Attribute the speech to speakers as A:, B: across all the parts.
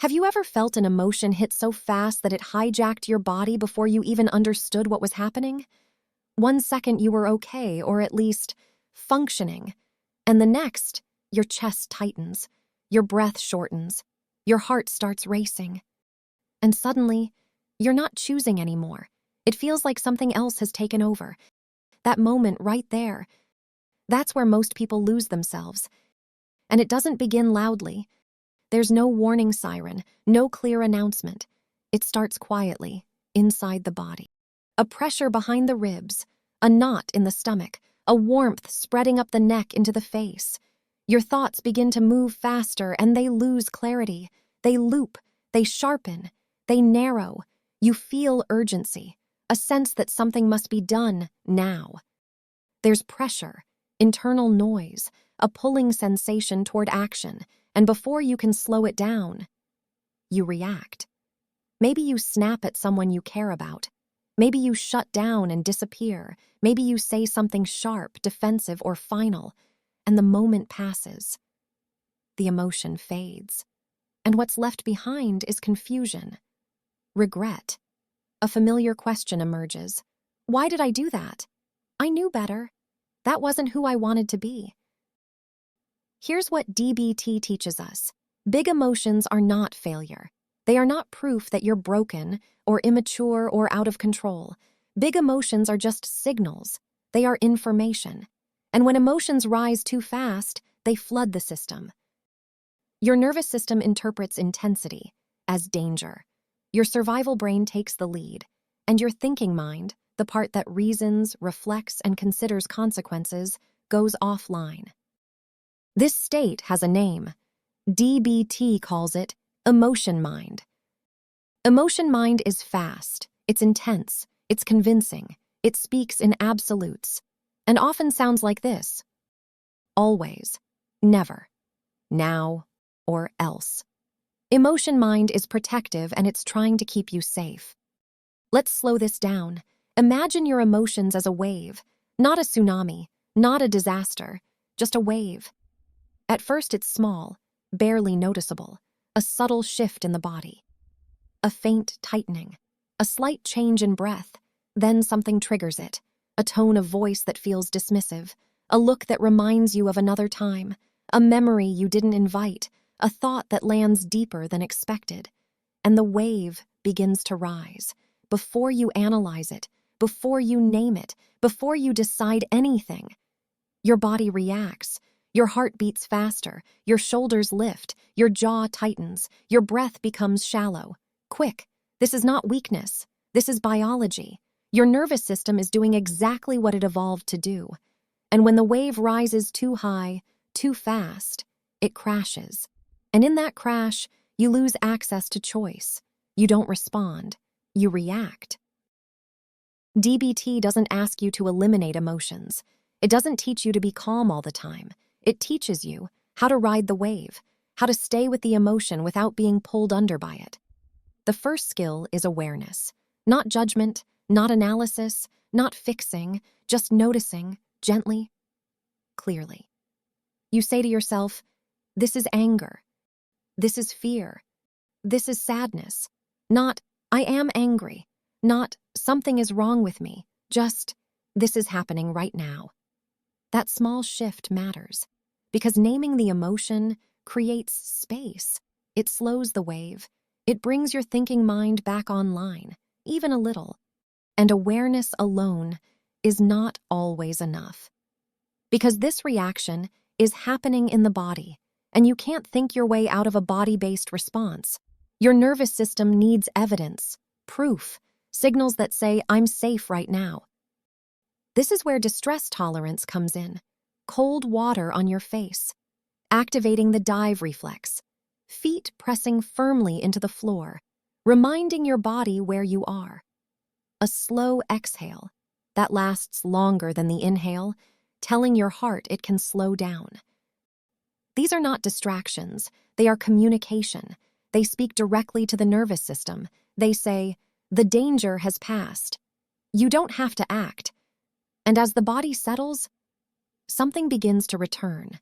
A: Have you ever felt an emotion hit so fast that it hijacked your body before you even understood what was happening? 1 second you were okay, or at least functioning, and the next, your chest tightens, your breath shortens, your heart starts racing. And suddenly, you're not choosing anymore. It feels like something else has taken over. That moment right there, that's where most people lose themselves. And it doesn't begin loudly. There's no warning siren, no clear announcement. It starts quietly, inside the body. A pressure behind the ribs, a knot in the stomach, a warmth spreading up the neck into the face. Your thoughts begin to move faster and they lose clarity. They loop, they sharpen, they narrow. You feel urgency, a sense that something must be done now. There's pressure, internal noise, a pulling sensation toward action, and before you can slow it down, you react. Maybe you snap at someone you care about. Maybe you shut down and disappear. Maybe you say something sharp, defensive, or final, and the moment passes. The emotion fades. And what's left behind is confusion, regret. A familiar question emerges. Why did I do that? I knew better. That wasn't who I wanted to be. Here's what DBT teaches us. Big emotions are not failure. They are not proof that you're broken or immature or out of control. Big emotions are just signals. They are information. And when emotions rise too fast, they flood the system. Your nervous system interprets intensity as danger. Your survival brain takes the lead. And your thinking mind, the part that reasons, reflects, and considers consequences, goes offline. This state has a name. DBT calls it emotion mind. Emotion mind is fast, it's intense, it's convincing, it speaks in absolutes, and often sounds like this: always, never, now, or else. Emotion mind is protective and it's trying to keep you safe. Let's slow this down. Imagine your emotions as a wave, not a tsunami, not a disaster, just a wave. At first it's small, barely noticeable, a subtle shift in the body. A faint tightening, a slight change in breath, then something triggers it, a tone of voice that feels dismissive, a look that reminds you of another time, a memory you didn't invite, a thought that lands deeper than expected. And the wave begins to rise, before you analyze it, before you name it, before you decide anything. Your body reacts. Your heart beats faster, your shoulders lift, your jaw tightens, your breath becomes shallow. Quick, this is not weakness. This is biology. Your nervous system is doing exactly what it evolved to do. And when the wave rises too high, too fast, it crashes. And in that crash, you lose access to choice. You don't respond. You react. DBT doesn't ask you to eliminate emotions. It doesn't teach you to be calm all the time. It teaches you how to ride the wave, how to stay with the emotion without being pulled under by it. The first skill is awareness. Not judgment, not analysis, not fixing, just noticing, gently, clearly. You say to yourself, this is anger. This is fear. This is sadness. Not, I am angry. Not, something is wrong with me. Just, this is happening right now. That small shift matters, because naming the emotion creates space. It slows the wave. It brings your thinking mind back online, even a little. And awareness alone is not always enough. Because this reaction is happening in the body, and you can't think your way out of a body-based response. Your nervous system needs evidence, proof, signals that say, I'm safe right now. This is where distress tolerance comes in. Cold water on your face, activating the dive reflex, feet pressing firmly into the floor, reminding your body where you are. A slow exhale that lasts longer than the inhale, telling your heart it can slow down. These are not distractions, they are communication. They speak directly to the nervous system. They say, the danger has passed. You don't have to act. And as the body settles, something begins to return.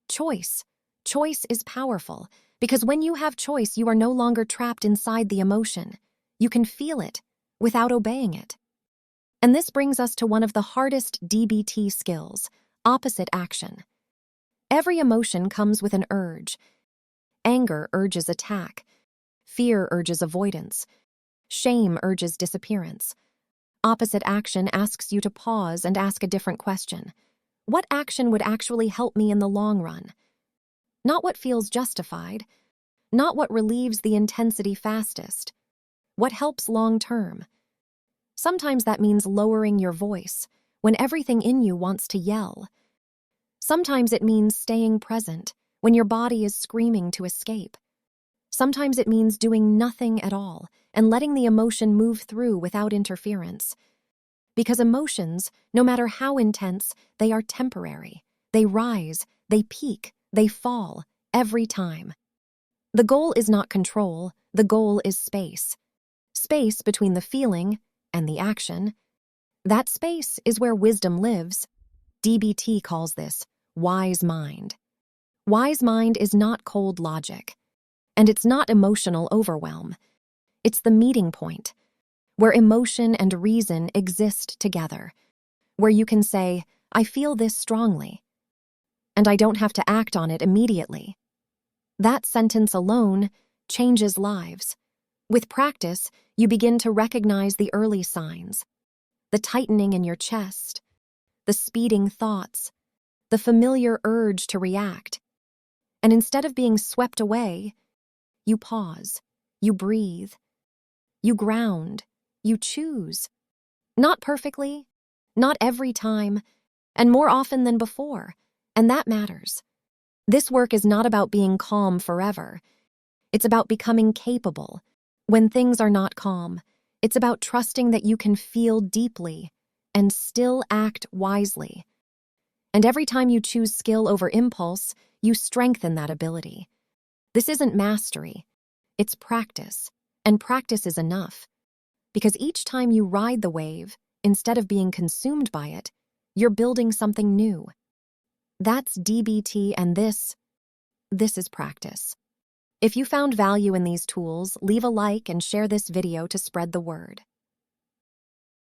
A: Choice. Choice is powerful Because when you have choice, you are no longer trapped inside the emotion. You can feel it without obeying it. And this brings us to one of the hardest DBT skills, opposite action. Every emotion comes with an urge. Anger urges attack. Fear urges avoidance. Shame urges disappearance. Opposite action asks you to pause and ask a different question. What action would actually help me in the long run? Not what feels justified. Not what relieves the intensity fastest. What helps long term? Sometimes that means lowering your voice when everything in you wants to yell. Sometimes it means staying present when your body is screaming to escape. Sometimes it means doing nothing at all and letting the emotion move through without interference. Because emotions, no matter how intense, they are temporary. They rise, they peak, they fall, every time. The goal is not control, the goal is space. Space between the feeling and the action. That space is where wisdom lives. DBT calls this wise mind. Wise mind is not cold logic, and it's not emotional overwhelm. It's the meeting point, where emotion and reason exist together, where you can say, I feel this strongly, and I don't have to act on it immediately. That sentence alone changes lives. With practice, you begin to recognize the early signs, the tightening in your chest, the speeding thoughts, the familiar urge to react. And instead of being swept away, you pause, you breathe, you ground, you choose. Not perfectly, not every time, and more often than before, and that matters. This work is not about being calm forever. It's about becoming capable when things are not calm. It's about trusting that you can feel deeply and still act wisely. And every time you choose skill over impulse, you strengthen that ability. This isn't mastery, it's practice, and practice is enough. Because each time you ride the wave, instead of being consumed by it, you're building something new. That's DBT, and this is practice. If you found value in these tools, leave a like and share this video to spread the word.